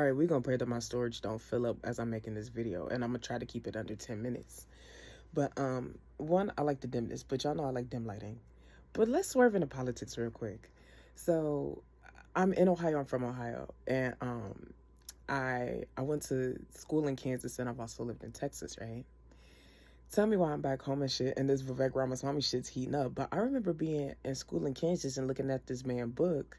All right, we're going to pray that my storage don't fill up as I'm making this video, and I'm going to try to keep it under 10 minutes. But, one, I like the dimness, but y'all know I like dim lighting. But let's swerve into politics real quick. So, I'm in Ohio. I'm from Ohio. And, I went to school in Kansas, and I've also lived in Texas, right? Tell me why I'm back home and shit, and this Vivek Ramaswamy shit's heating up. But I remember being in school in Kansas and looking at this man book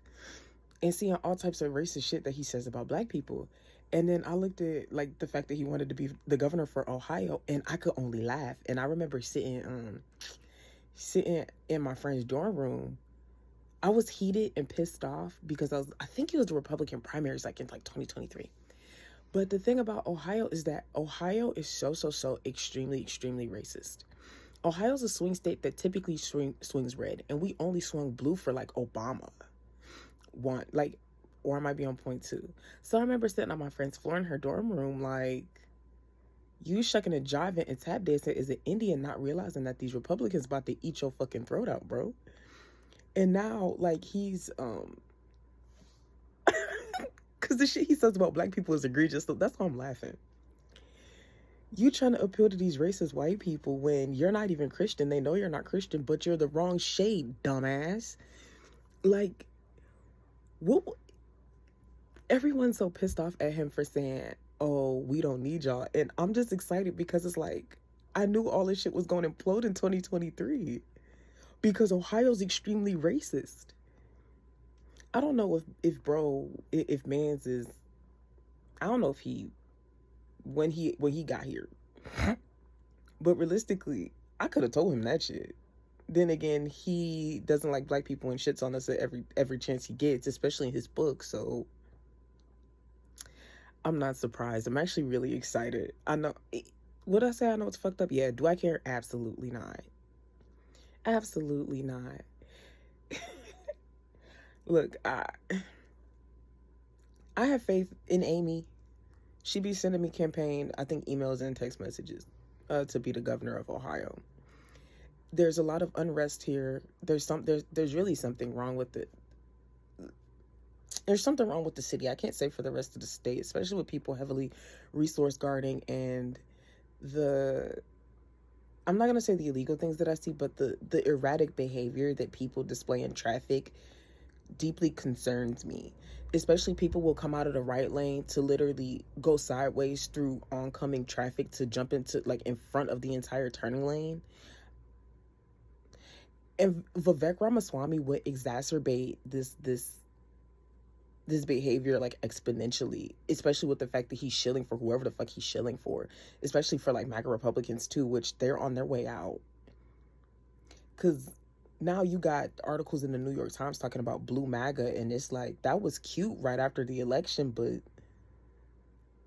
and seeing all types of racist shit that he says about black people. And then I looked at like the fact that he wanted to be the governor for Ohio, and I could only laugh. And I remember sitting in my friend's dorm room. I was heated and pissed off because I think it was the Republican primaries like in like 2023. But the thing about Ohio is that Ohio is so extremely racist. Ohio's a swing state that typically swings red, and we only swung blue for like Obama. One, like, or I might be on point two. So I remember sitting on my friend's floor in her dorm room, like, you shucking and jiving and tap dancing as an Indian, not realizing that these Republicans about to eat your fucking throat out, bro. And now, like, he's because the shit he says about black people is egregious, so that's why I'm laughing. You trying to appeal to these racist white people when you're not even Christian. They know you're not Christian, but you're the wrong shade, dumbass. Like, what? Everyone's so pissed off at him for saying, oh, we don't need y'all. And I'm just excited because it's like, I knew all this shit was going to implode in 2023 because Ohio's extremely racist. I don't know if Mans is, I don't know if when he got here. But realistically, I could have told him that shit. Then again, he doesn't like black people and shits on us at every chance he gets, especially in his book. So I'm not surprised. I'm actually really excited. I know. What I say? I know it's fucked up. Yeah. Do I care? Absolutely not. Absolutely not. Look, I have faith in Amy. She be sending me campaign, I think, emails and text messages to be the governor of Ohio. There's a lot of unrest here. There's really something wrong with it. There's something wrong with the city. I can't say for the rest of the state, especially with people heavily resource guarding and I'm not going to say the illegal things that I see, but the erratic behavior that people display in traffic deeply concerns me. Especially people will come out of the right lane to literally go sideways through oncoming traffic to jump into like in front of the entire turning lane. And Vivek Ramaswamy would exacerbate this behavior like exponentially, especially with the fact that he's shilling for whoever the fuck he's shilling for, especially for like MAGA Republicans too, which they're on their way out. Because now you got articles in the New York Times talking about blue MAGA, and it's like, that was cute right after the election, but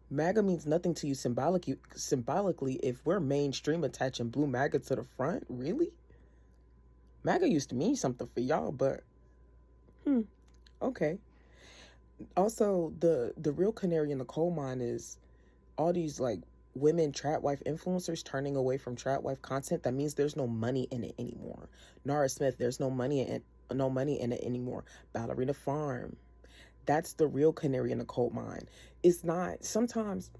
MAGA means nothing to you symbolically if we're mainstream attaching blue MAGA to the front. Really? MAGA used to mean something for y'all, but okay. Also, the real canary in the coal mine is all these like women trap wife influencers turning away from trap wife content. That means there's no money in it anymore. Nara Smith, there's no money in it anymore. Ballerina Farm, that's the real canary in the coal mine. It's not. Sometimes,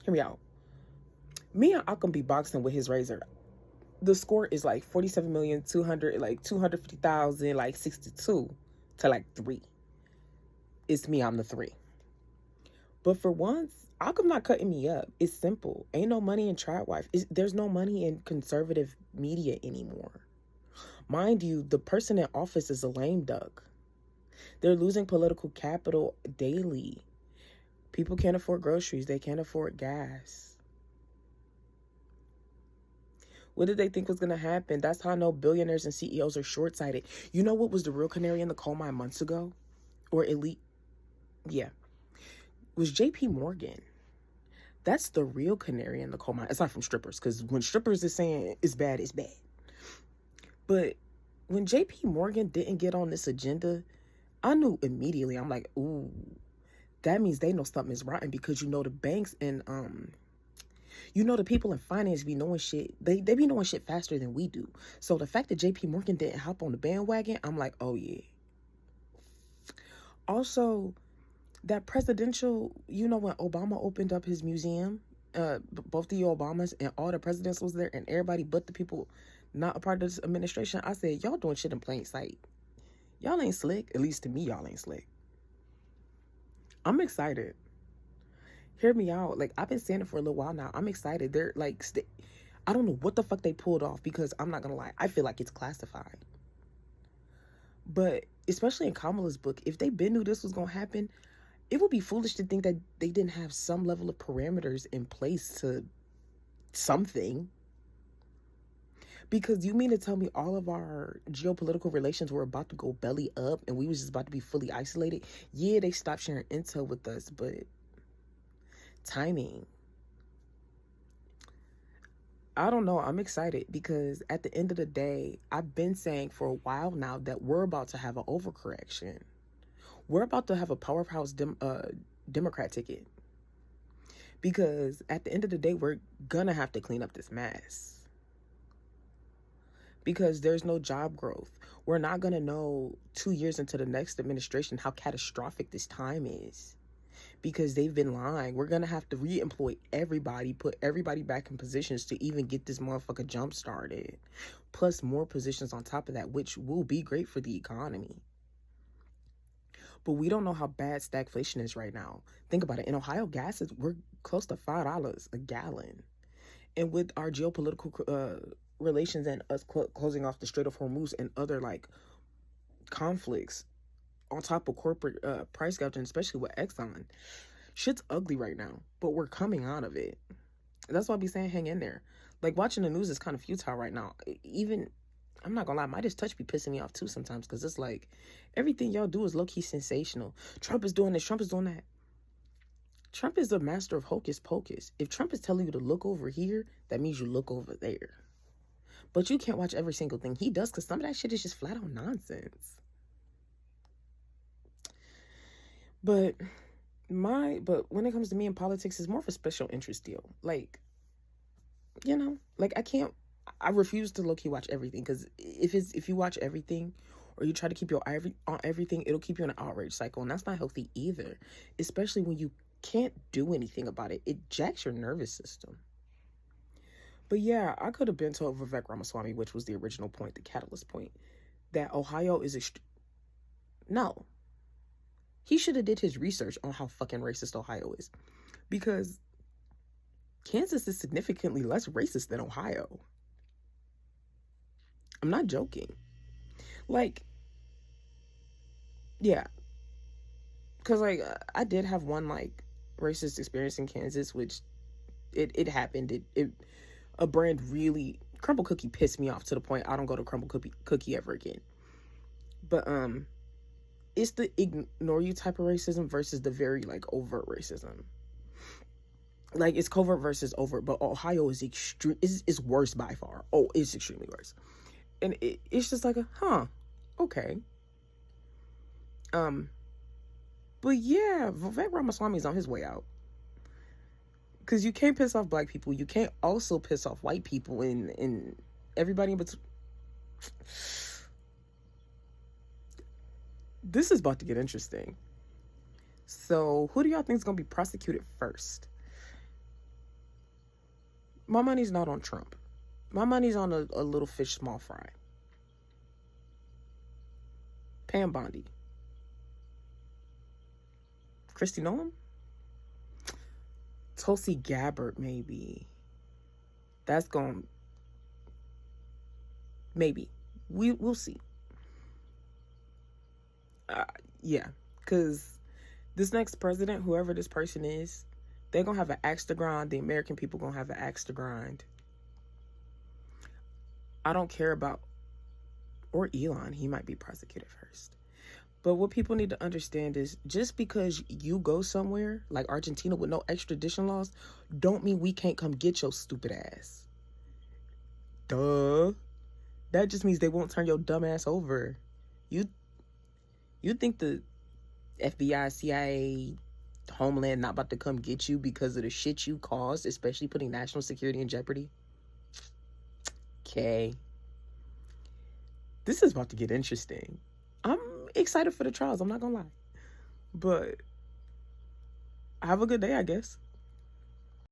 hear me out. Me and Akam be boxing with his razor. The score is like 47,200,000, like 250,000, like 62 to like 3. It's me, I'm the 3. But for once, Akam not cutting me up. It's simple. Ain't no money in trap wife. There's no money in conservative media anymore. Mind you, the person in office is a lame duck. They're losing political capital daily. People can't afford groceries. They can't afford gas. What did they think was going to happen? That's how I know billionaires and CEOs are short-sighted. You know what was the real canary in the coal mine months ago? Or elite? Yeah. It was JP Morgan. That's the real canary in the coal mine. Aside from strippers. Because when strippers is saying it's bad, it's bad. But when JP Morgan didn't get on this agenda, I knew immediately. I'm like, ooh, that means they know something is rotten, because you know the banks and you know the people in finance be knowing shit. They be knowing shit faster than we do. So the fact that JP Morgan didn't hop on the bandwagon, I'm like, oh yeah. Also, That presidential, you know, when Obama opened up his museum, both the Obamas and all the presidents was there, and everybody but the people not a part of this administration. I said, y'all doing shit in plain sight. Y'all ain't slick. At least to me, y'all ain't slick. I'm excited. Hear me out. Like, I've been saying it for a little while now. I'm excited. They're like, I don't know what the fuck they pulled off, because I'm not gonna lie, I feel like it's classified. But especially in Kamala's book, if they been knew this was gonna happen, it would be foolish to think that they didn't have some level of parameters in place to something. Because you mean to tell me all of our geopolitical relations were about to go belly up and we was just about to be fully isolated? Yeah, they stopped sharing intel with us, but timing. I don't know. I'm excited because at the end of the day, I've been saying for a while now that we're about to have an overcorrection. We're about to have a powerhouse Democrat ticket. Because at the end of the day, we're gonna have to clean up this mess. Because there's no job growth. We're not gonna know 2 years into the next administration how catastrophic this time is. Because they've been lying. We're gonna have to re-employ everybody, put everybody back in positions to even get this motherfucker jump started. Plus more positions on top of that, which will be great for the economy. But we don't know how bad stagflation is right now. Think about it. In Ohio, we're close to $5 a gallon. And with our geopolitical relations and us closing off the Strait of Hormuz and other like conflicts on top of corporate price gouging, especially with Exxon, shit's ugly right now. But we're coming out of it. That's why I be saying hang in there. Like, watching the news is kind of futile right now. Even, I'm not gonna lie, Midas Touch be pissing me off too sometimes, because it's like everything y'all do is low-key sensational. Trump is doing this, Trump is doing that. Trump is the master of hocus pocus. If Trump is telling you to look over here, that means you look over there. But you can't watch every single thing he does, because some of that shit is just flat out nonsense. But when it comes to me in politics, it's more of a special interest deal. Like, you know, like I refuse to low-key watch everything, because if you watch everything or you try to keep your eye on everything, it'll keep you in an outrage cycle, and that's not healthy either, especially when you can't do anything about it. It jacks your nervous system. But yeah, I could have been told Vivek Ramaswamy, which was the original point, the catalyst point, that Ohio is no. He should have did his research on how fucking racist Ohio is, because Kansas is significantly less racist than Ohio. I'm not joking. Like, yeah, because like I did have one like racist experience in Kansas, which it happened. A brand really, Crumble Cookie pissed me off to the point I don't go to Crumble Cookie ever again. But it's the ignore you type of racism versus the very like overt racism. Like, it's covert versus overt, but Ohio is is worse by far. Oh, it's extremely worse. And it's just like okay. But yeah, Vivek Ramaswamy is on his way out. Because you can't piss off black people. You can't also piss off white people and everybody in between. This is about to get interesting. So, who do y'all think is going to be prosecuted first? My money's not on Trump. My money's on a little fish, small fry. Pam Bondi. Kristi Noem? Tulsi Gabbard, maybe. That's going... Maybe. We'll see. Yeah. Because this next president, whoever this person is, they're going to have an axe to grind. The American people going to have an axe to grind. I don't care about... Or Elon. He might be prosecuted first. But what people need to understand is, just because you go somewhere like Argentina with no extradition laws, don't mean we can't come get your stupid ass. Duh. That just means they won't turn your dumb ass over. You think the FBI, CIA, Homeland not about to come get you because of the shit you caused, especially putting national security in jeopardy? Okay. This is about to get interesting. I'm excited for the trials, I'm not gonna lie. But Have a good day, I guess.